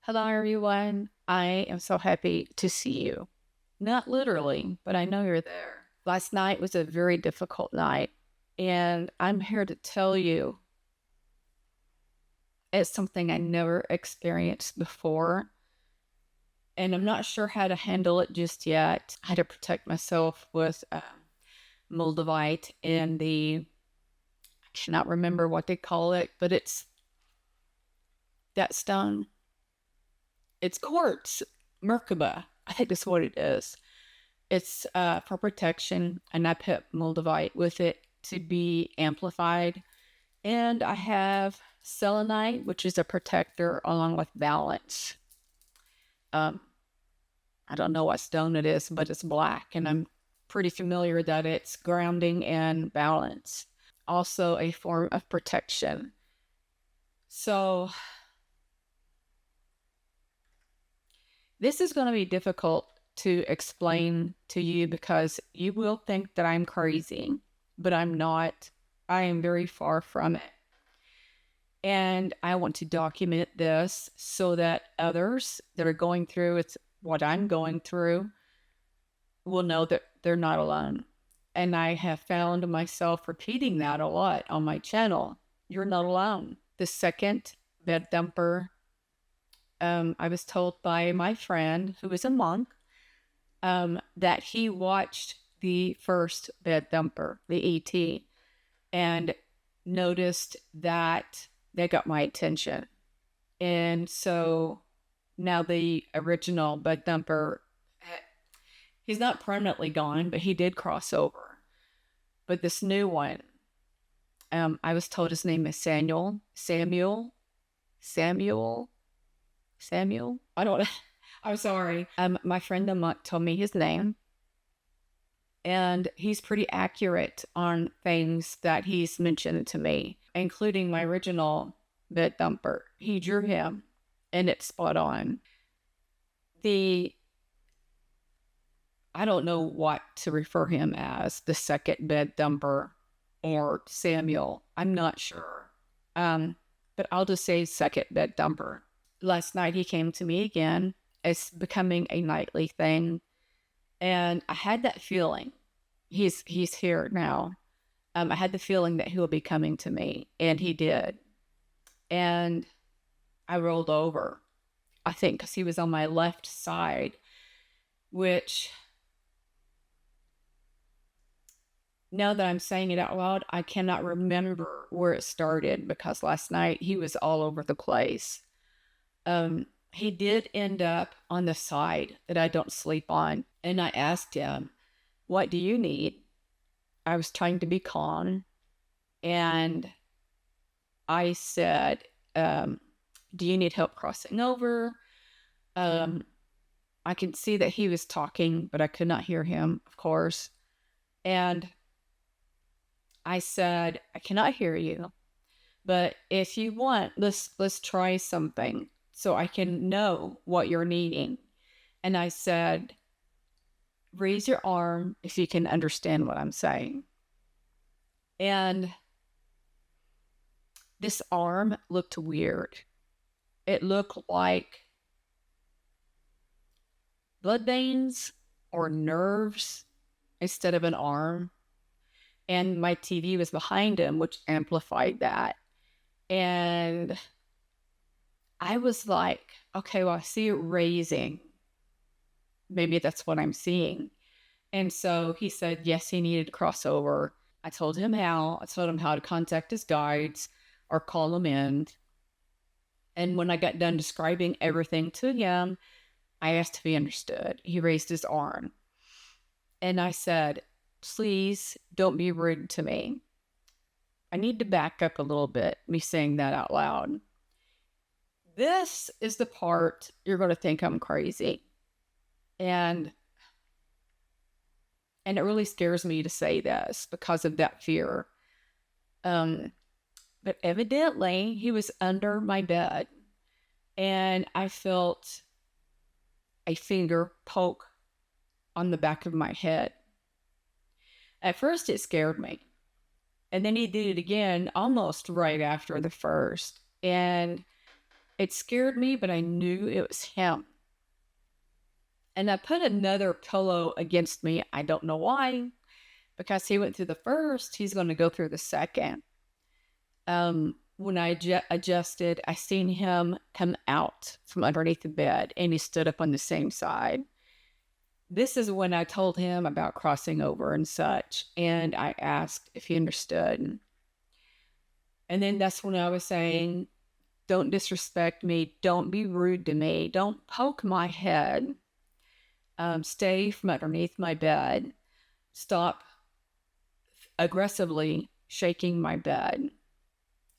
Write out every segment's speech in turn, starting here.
Hello, everyone. I am so happy to see you. Not literally, but I know you're there. Last night was a very difficult night, and I'm here to tell you it's something I never experienced before, and I'm not sure how to handle it just yet. I had to protect myself with moldavite and I cannot remember what they call it, but it's that stone. It's quartz, Merkaba. I think that's what it is. It's for protection, and I put moldavite with it to be amplified. And I have selenite, which is a protector, along with balance. Um, I don't know what stone it is, but it's black, and I'm pretty familiar that it's grounding and balance. Also, a form of protection. So, this is going to be difficult to explain to you because you will think that I'm crazy, but I'm not. I am very far from it. And I want to document this so that others that are going through it's what I'm going through will know that they're not alone. And I have found myself repeating that a lot on my channel. You're not alone. The second bed thumper, I was told by my friend who is a monk that he watched the first bed thumper, the ET, and noticed that they got my attention. And so now the original bed thumper, he's not permanently gone, but he did cross over. But this new one, I was told his name is Samuel. I don't know. I'm sorry. My friend the monk told me his name, and he's pretty accurate on things that he's mentioned to me, including my original bed thumper. He drew him, and it's spot on. The I don't know what to refer him as, the second bed thumper or Samuel. I'm not sure. But I'll just say second bed thumper. Last night he came to me again. It's becoming a nightly thing. And I had that feeling. He's here now. I had the feeling that he will be coming to me, and he did. And I rolled over, I think, because he was on my left side, which now that I'm saying it out loud, I cannot remember where it started because last night he was all over the place. He did end up on the side that I don't sleep on. And I asked him, "What do you need?" I was trying to be calm. And I said, "Do you need help crossing over?" I could see that he was talking, but I could not hear him, of course. And I said, "I cannot hear you, but if you want, let's try something so I can know what you're needing." And I said, "Raise your arm if you can understand what I'm saying." And this arm looked weird. It looked like blood veins or nerves instead of an arm. And my TV was behind him, which amplified that. And I was like, okay, well, I see it raising. Maybe that's what I'm seeing. And so he said, yes, he needed to cross over. I told him how. I told him how to contact his guides or call them in. And when I got done describing everything to him, I asked if he understood. He raised his arm. And I said, "Please don't be rude to me." I need to back up a little bit, me saying that out loud. This is the part you're going to think I'm crazy. And it really scares me to say this because of that fear. But evidently, he was under my bed, and I felt a finger poke on the back of my head. At first, it scared me. And then he did it again almost right after the first. And It scared me, but I knew it was him. And I put another pillow against me. I don't know why, because he went through the first, he's going to go through the second. When I adjusted, I seen him come out from underneath the bed, and he stood up on the same side. This is when I told him about crossing over and such, and I asked if he understood. And then that's when I was saying, don't disrespect me, don't be rude to me, don't poke my head, stay from underneath my bed, stop aggressively shaking my bed.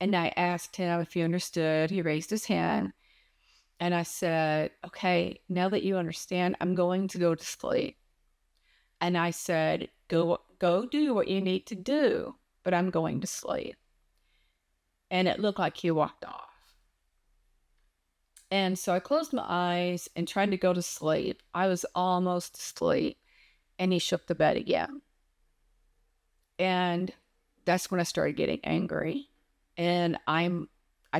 And I asked him if he understood. He raised his hand. And I said, okay, now that you understand, I'm going to go to sleep. And I said, go do what you need to do, but I'm going to sleep. And it looked like he walked off. And so I closed my eyes and tried to go to sleep. I was almost asleep. And he shook the bed again. And that's when I started getting angry. And I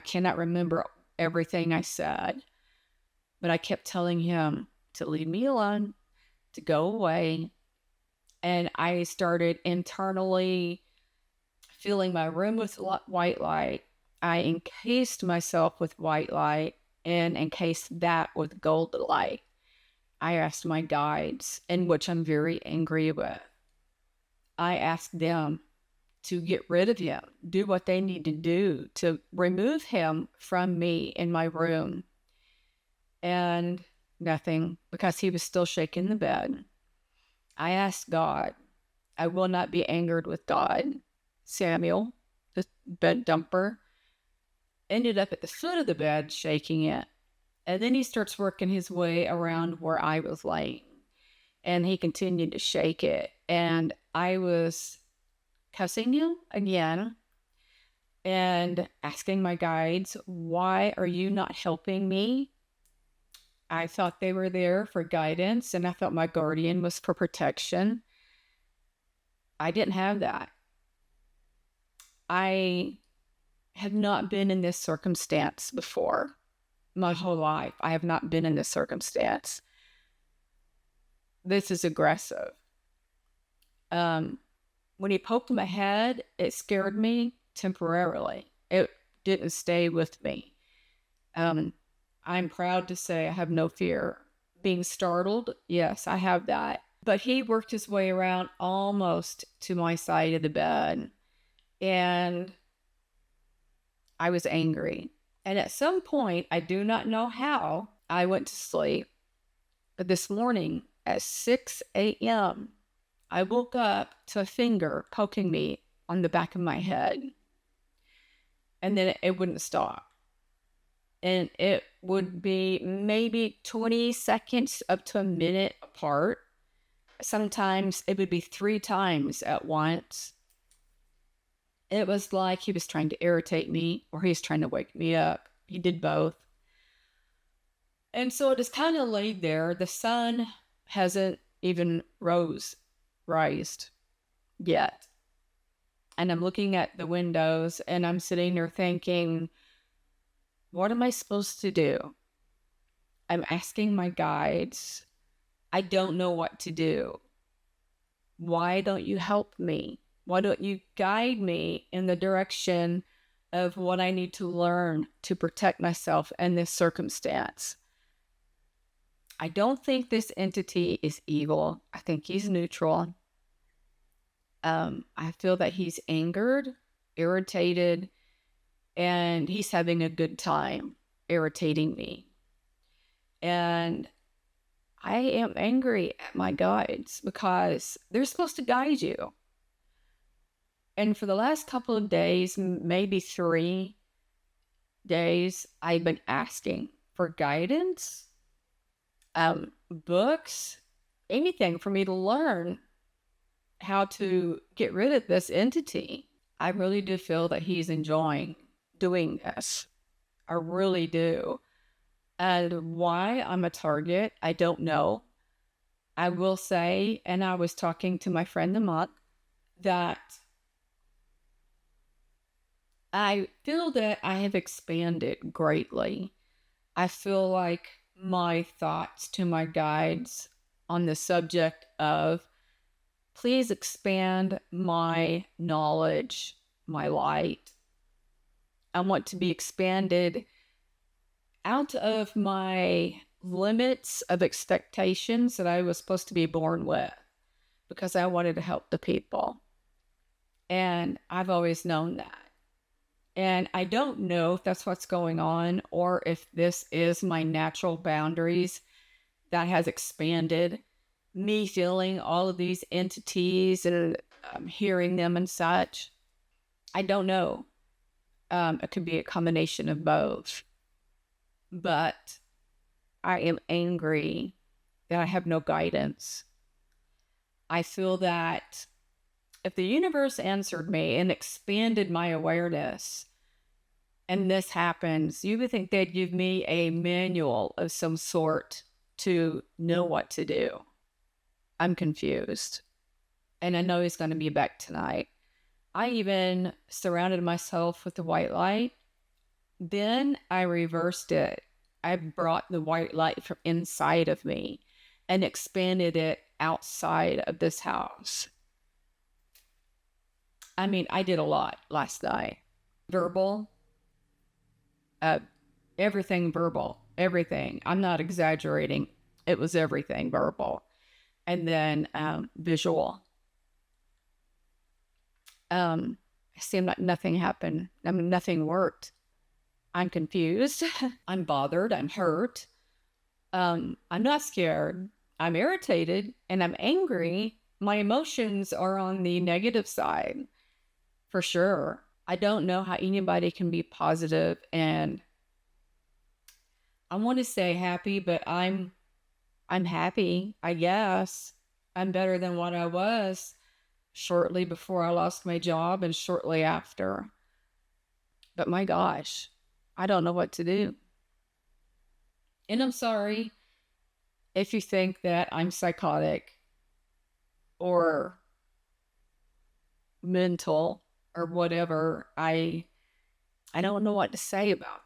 cannot remember everything I said, but I kept telling him to leave me alone, to go away. And I started internally filling my room with white light. I encased myself with white light and encased that with gold light. I asked my guides, in which I'm very angry with. I asked them to get rid of him, do what they need to do to remove him from me in my room. And nothing, because he was still shaking the bed. I asked God. I will not be angered with God. Samuel, the bed dumper, ended up at the foot of the bed shaking it. And then he starts working his way around where I was laying. And he continued to shake it. And I was cussing him again and asking my guides, why are you not helping me? I thought they were there for guidance, and I thought my guardian was for protection. I didn't have that. I have not been in this circumstance before. My whole life, I have not been in this circumstance. This is aggressive. When he poked my head, it scared me temporarily. It didn't stay with me. I'm proud to say I have no fear. Being startled, yes, I have that. But he worked his way around almost to my side of the bed, and I was angry. And at some point, I do not know how, I went to sleep. But this morning at 6 a.m., I woke up to a finger poking me on the back of my head. And then it wouldn't stop. And it would be maybe 20 seconds up to a minute apart. Sometimes it would be 3 times at once. It was like he was trying to irritate me or he was trying to wake me up. He did both. And so it is kind of laid there. The sun hasn't even rised yet. And I'm looking at the windows and I'm sitting there thinking, what am I supposed to do? I'm asking my guides. I don't know what to do. Why don't you help me? Why don't you guide me in the direction of what I need to learn to protect myself in this circumstance? I don't think this entity is evil. I think he's neutral. I feel that he's angered, irritated, and he's having a good time irritating me. And I am angry at my guides because they're supposed to guide you. And for the last couple of days, maybe 3 days, I've been asking for guidance, books, anything for me to learn how to get rid of this entity. I really do feel that he's enjoying doing this. I really do. And why I'm a target, I don't know. I will say, and I was talking to my friend the month, that I feel that I have expanded greatly. I feel like my thoughts to my guides on the subject of please expand my knowledge, my light. I want to be expanded out of my limits of expectations that I was supposed to be born with because I wanted to help the people. And I've always known that. And I don't know if that's what's going on or if this is my natural boundaries that has expanded me feeling all of these entities and hearing them and such. I don't know. It could be a combination of both. But I am angry that I have no guidance. I feel that if the universe answered me and expanded my awareness, and this happens, you would think they'd give me a manual of some sort to know what to do. I'm confused. And I know he's going to be back tonight. I even surrounded myself with the white light. Then I reversed it. I brought the white light from inside of me and expanded it outside of this house. I mean, I did a lot last night. Verbal, everything verbal, everything. I'm not exaggerating. It was everything verbal. And then visual. It seemed like nothing happened. I mean, nothing worked. I'm confused. I'm bothered. I'm hurt. I'm not scared. I'm irritated and I'm angry. My emotions are on the negative side, for sure. I don't know how anybody can be positive, and I want to say happy, but I'm happy, I guess. I'm better than what I was shortly before I lost my job and shortly after. But my gosh, I don't know what to do. And I'm sorry if you think that I'm psychotic or mental or whatever. I don't know what to say about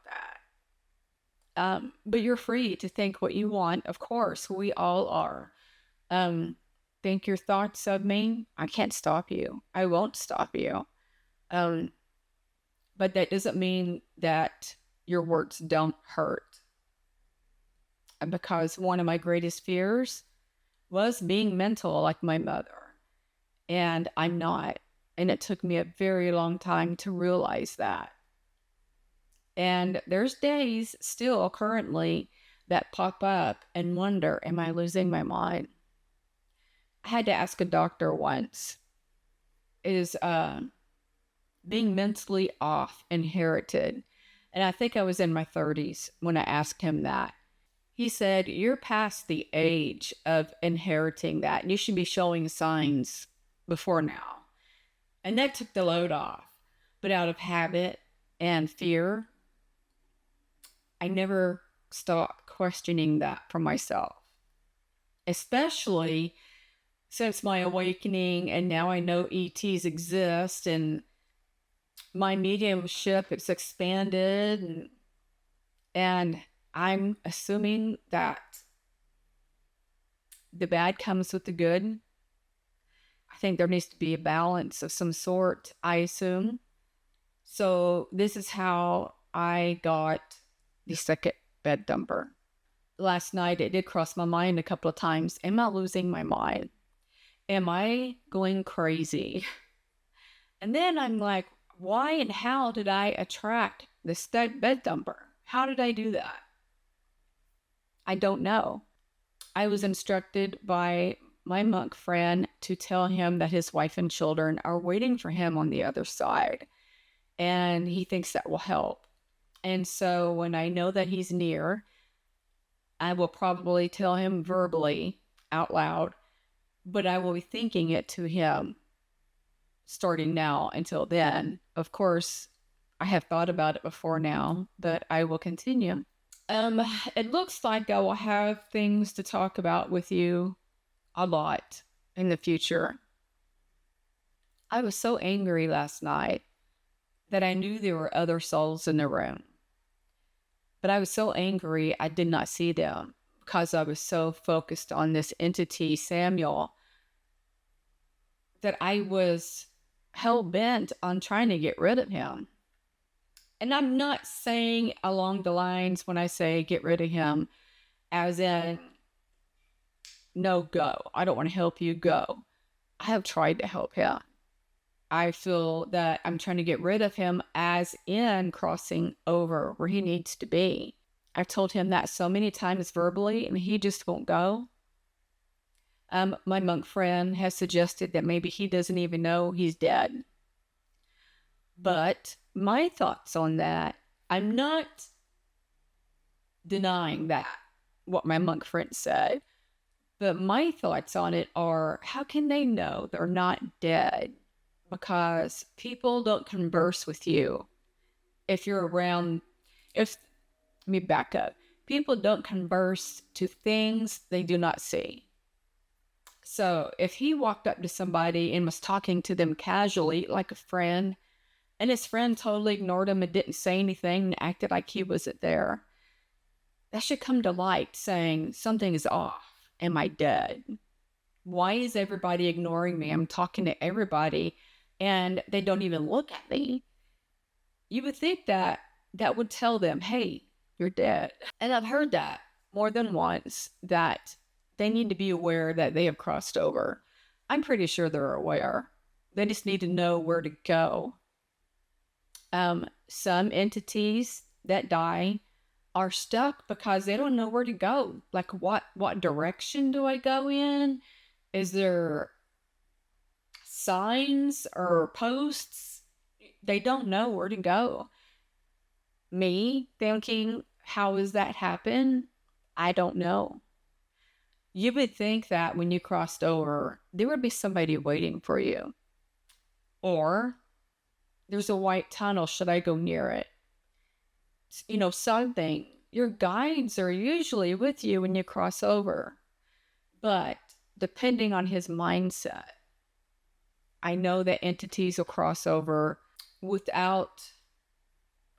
that. But you're free to think what you want. Of course, we all are. Think your thoughts of me. I can't stop you. I won't stop you. But that doesn't mean that your words don't hurt. Because one of my greatest fears was being mental like my mother. And I'm not. And it took me a very long time to realize that. And there's days still currently that pop up and wonder, am I losing my mind? I had to ask a doctor once, is being mentally off inherited? And I think I was in my 30s when I asked him that. He said, you're past the age of inheriting that. And you should be showing signs before now. And that took the load off. But out of habit and fear, I never stopped questioning that for myself. Especially since my awakening, and now I know ETs exist, and my mediumship has expanded, and I'm assuming that the bad comes with the good. I think there needs to be a balance of some sort, I assume. So this is how I got the second bed dumper. Last night, it did cross my mind a couple of times. Am I losing my mind? Am I going crazy? And then I'm like, why and how did I attract this bed dumper? How did I do that? I don't know. I was instructed by my monk friend to tell him that his wife and children are waiting for him on the other side. And he thinks that will help. And so when I know that he's near, I will probably tell him verbally out loud, but I will be thinking it to him starting now until then. Of course, I have thought about it before now, but I will continue. It looks like I will have things to talk about with you a lot in the future. I was so angry last night that I knew there were other souls in the room. But I was so angry, I did not see them because I was so focused on this entity, Samuel, that I was hell bent on trying to get rid of him. And I'm not saying along the lines when I say get rid of him, as in, no, go. I don't want to help you, go. I have tried to help him. I feel that I'm trying to get rid of him as in crossing over where he needs to be. I've told him that so many times verbally, and he just won't go. My monk friend has suggested that maybe he doesn't even know he's dead. But my thoughts on that, I'm not denying that, what my monk friend said. But my thoughts on it are, how can they know they're not dead? Because people don't converse with you if you're around. Let me back up. People don't converse to things they do not see. So if he walked up to somebody and was talking to them casually, like a friend, and his friend totally ignored him and didn't say anything and acted like he wasn't there, that should come to light saying, something is off. Am I dead? Why is everybody ignoring me? I'm talking to everybody and they don't even look at me. You would think that that would tell them, hey, you're dead. And I've heard that more than once, that they need to be aware that they have crossed over. I'm pretty sure they're aware. They just need to know where to go. Some entities that die are stuck because they don't know where to go. Like, what direction do I go in? Is there signs or posts? They don't know where to go. Me thinking, how does that happen? I don't know. You would think that when you crossed over, there would be somebody waiting for you. Or there's a white tunnel. Should I go near it? You know, something. Your guides are usually with you when you cross over. But depending on his mindset, I know that entities will cross over without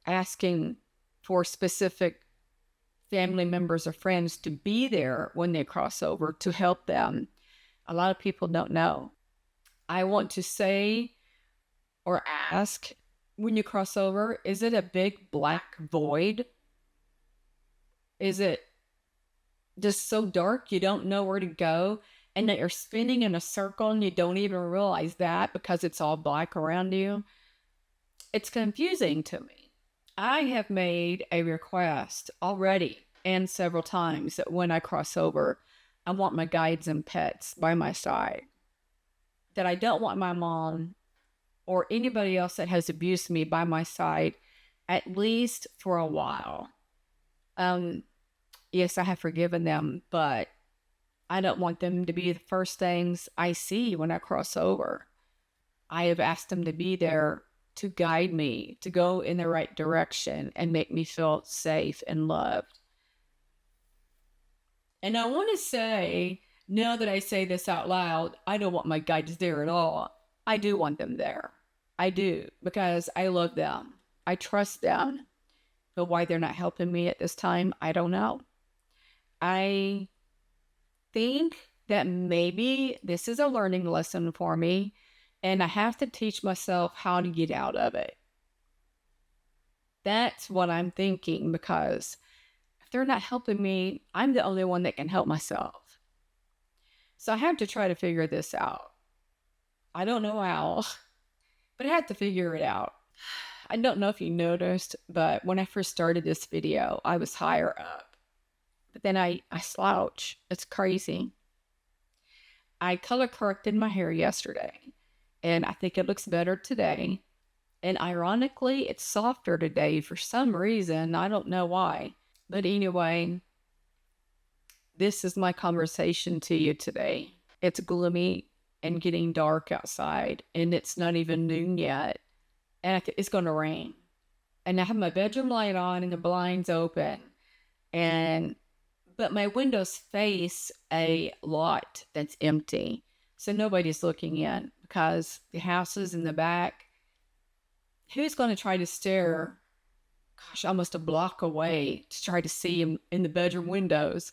asking for specific family members or friends to be there when they cross over to help them. A lot of people don't know. I want to say or ask, when you cross over, is it a big black void? Is it just so dark you don't know where to go, and that you're spinning in a circle and you don't even realize that because it's all black around you? It's confusing to me. I have made a request already and several times that when I cross over, I want my guides and pets by my side. That I don't want my mom or anybody else that has abused me by my side, at least for a while. Yes, I have forgiven them, but I don't want them to be the first things I see when I cross over. I have asked them to be there to guide me, to go in the right direction and make me feel safe and loved. And I want to say, now that I say this out loud, I don't want my guides there at all. I do want them there. I do, because I love them. I trust them. But why they're not helping me at this time, I don't know. I think that maybe this is a learning lesson for me, and I have to teach myself how to get out of it. That's what I'm thinking, because if they're not helping me, I'm the only one that can help myself. So I have to try to figure this out. I don't know how, but I have to figure it out. I don't know if you noticed, but when I first started this video, I was higher up. But then I slouch. It's crazy. I color corrected my hair yesterday, and I think it looks better today. And ironically, it's softer today for some reason. I don't know why. But anyway, this is my conversation to you today. It's gloomy and getting dark outside, and it's not even noon yet. And it's going to rain. And I have my bedroom light on and the blinds open. But my windows face a lot that's empty. So nobody's looking in because the house is in the back. Who's going to try to stare gosh, almost a block away to try to see them in the bedroom windows.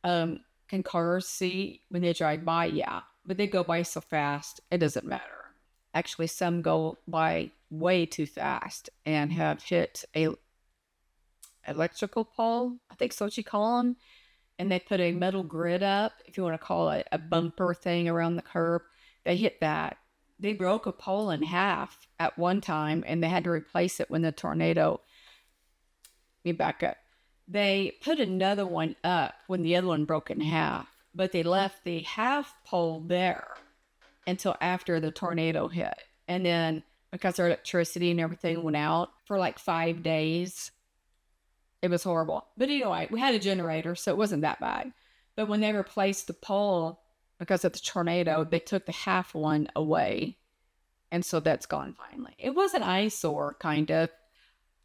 Can cars see when they drive by? Yeah, but they go by so fast, it doesn't matter. Actually, some go by way too fast and have hit a electrical pole. I think so what you call them. And they put a metal grid up, if you want to call it a bumper thing around the curb. They hit that. They broke a pole in half at one time, and they had to replace it when the tornado. Let me back up. They put another one up when the other one broke in half, but they left the half pole there until after the tornado hit. And then because their electricity and everything went out for like 5 days, it was horrible. But anyway, we had a generator, so it wasn't that bad. But when they replaced the pole because of the tornado, they took the half one away. And so that's gone finally. It was an eyesore, kind of.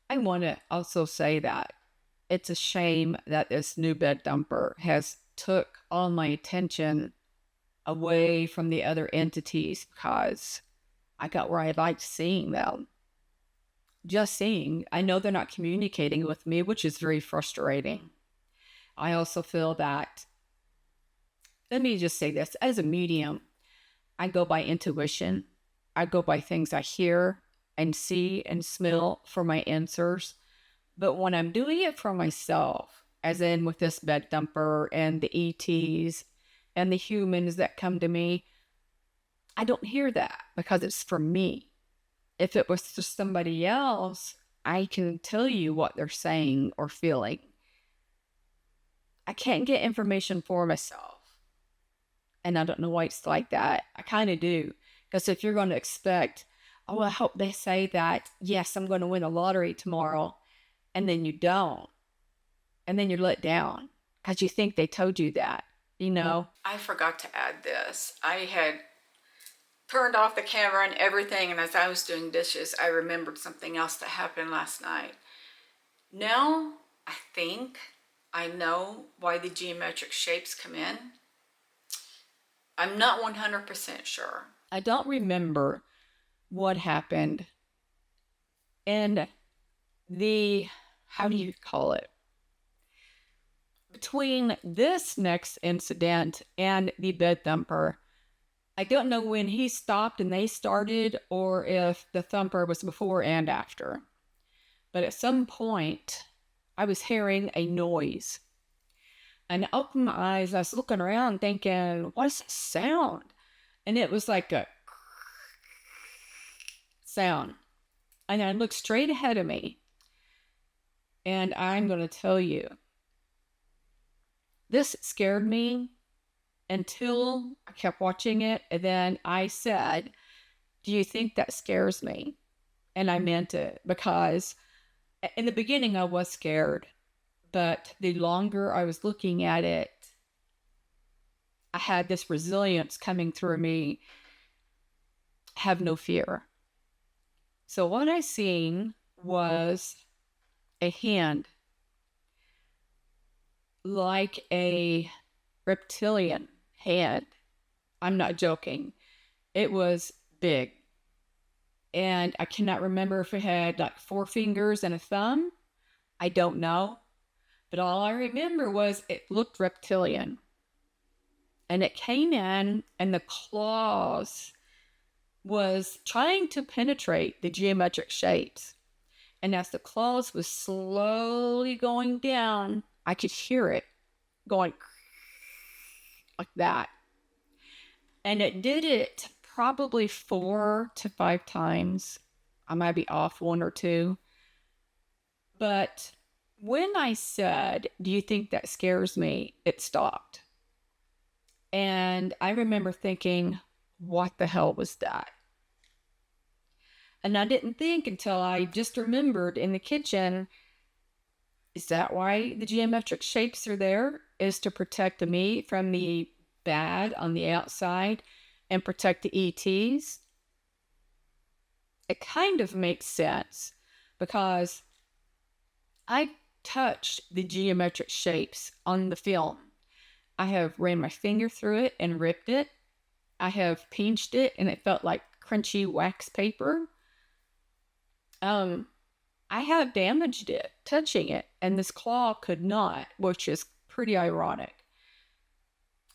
I want to also say that it's a shame that this new bed dumper has took all my attention away from the other entities because I got where I liked seeing them. Just seeing, I know they're not communicating with me, which is very frustrating. I also feel that, let me just say this, as a medium, I go by intuition. I go by things I hear and see and smell for my answers. But when I'm doing it for myself, as in with this bed thumper and the ETs and the humans that come to me, I don't hear that because it's for me. If it was for somebody else, I can tell you what they're saying or feeling. I can't get information for myself. And I don't know why it's like that. I kind of do. Because if you're going to expect, oh, I hope they say that, yes, I'm going to win the lottery tomorrow, and then you don't, and then you're let down because you think they told you that, you know. I forgot to add this. I had turned off the camera and everything, and as I was doing dishes, I remembered something else that happened last night. Now, I think I know why the geometric shapes come in. I'm not 100% sure. I don't remember what happened in the, how do you call it? Between this next incident and the bed thumper, I don't know when he stopped and they started or if the thumper was before and after. But at some point, I was hearing a noise. And I opened my eyes, I was looking around thinking, what's that sound? And it was like a sound. And I looked straight ahead of me. And I'm going to tell you, this scared me until I kept watching it. And then I said, do you think that scares me? And I meant it because in the beginning I was scared. But the longer I was looking at it, I had this resilience coming through me. Have no fear. So what I seen was a hand, like a reptilian hand. I'm not joking. It was big. And I cannot remember if it had like 4 fingers and a thumb. I don't know. But all I remember was it looked reptilian. And it came in and the claws was trying to penetrate the geometric shapes. And as the claws was slowly going down, I could hear it going like that. And it did it probably 4 to 5 times. I might be off 1 or 2. But when I said, do you think that scares me? It stopped. And I remember thinking, what the hell was that? And I didn't think until I just remembered in the kitchen, is that why the geometric shapes are there? Is to protect me from the bad on the outside and protect the ETs? It kind of makes sense because I touched the geometric shapes on the film. I have ran my finger through it and ripped it. I have pinched it and it felt like crunchy wax paper. I have damaged it touching it, and this claw could not, which is pretty ironic.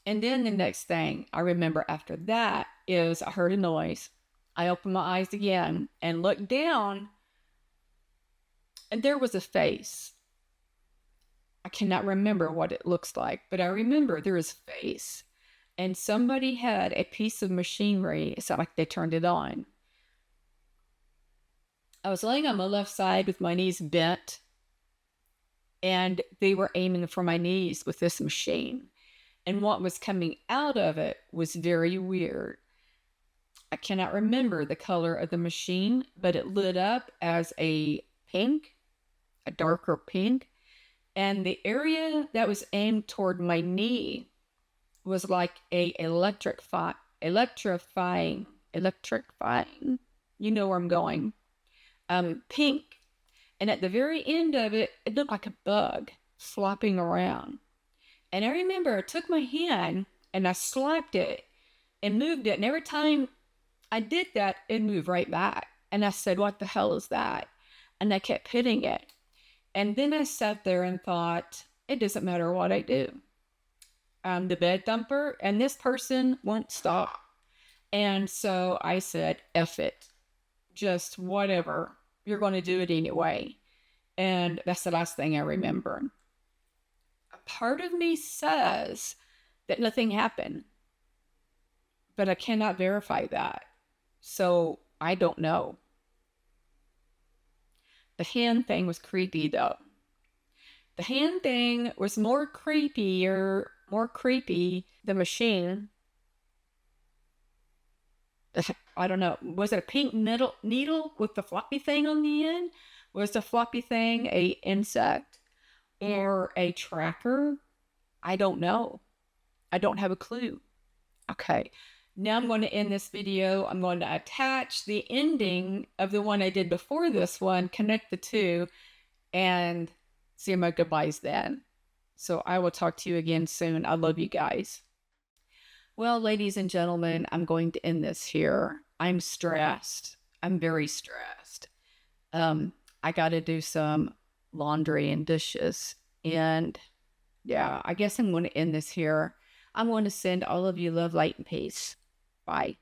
And then the next thing I remember after that is I heard a noise. I opened my eyes again and looked down, and there was a face. I cannot remember what it looks like, but I remember there is a face. And somebody had a piece of machinery. It's not like they turned it on. I was laying on my left side with my knees bent, and they were aiming for my knees with this machine. And what was coming out of it was very weird. I cannot remember the color of the machine, but it lit up as a pink, a darker pink. And the area that was aimed toward my knee was like a electrifying, you know where I'm going, pink. And at the very end of it, it looked like a bug flopping around. And I remember I took my hand and I slapped it and moved it. And every time I did that, it moved right back. And I said, what the hell is that? And I kept hitting it. And then I sat there and thought, it doesn't matter what I do. I'm the bed thumper, and this person won't stop. And so I said, F it. Just whatever. You're going to do it anyway. And that's the last thing I remember. A part of me says that nothing happened, but I cannot verify that. So I don't know. The hand thing was creepy, though. The hand thing was more creepy. The machine. I don't know. Was it a pink needle with the floppy thing on the end? Was the floppy thing a insect or a tracker? I don't know. I don't have a clue. Okay. Now I'm going to end this video. I'm going to attach the ending of the one I did before this one, connect the two, and say my goodbyes then. So I will talk to you again soon. I love you guys. Well, ladies and gentlemen, I'm going to end this here. I'm stressed. I'm very stressed. I got to do some laundry and dishes. And yeah, I guess I'm going to end this here. I'm going to send all of you love, light, and peace. Bye.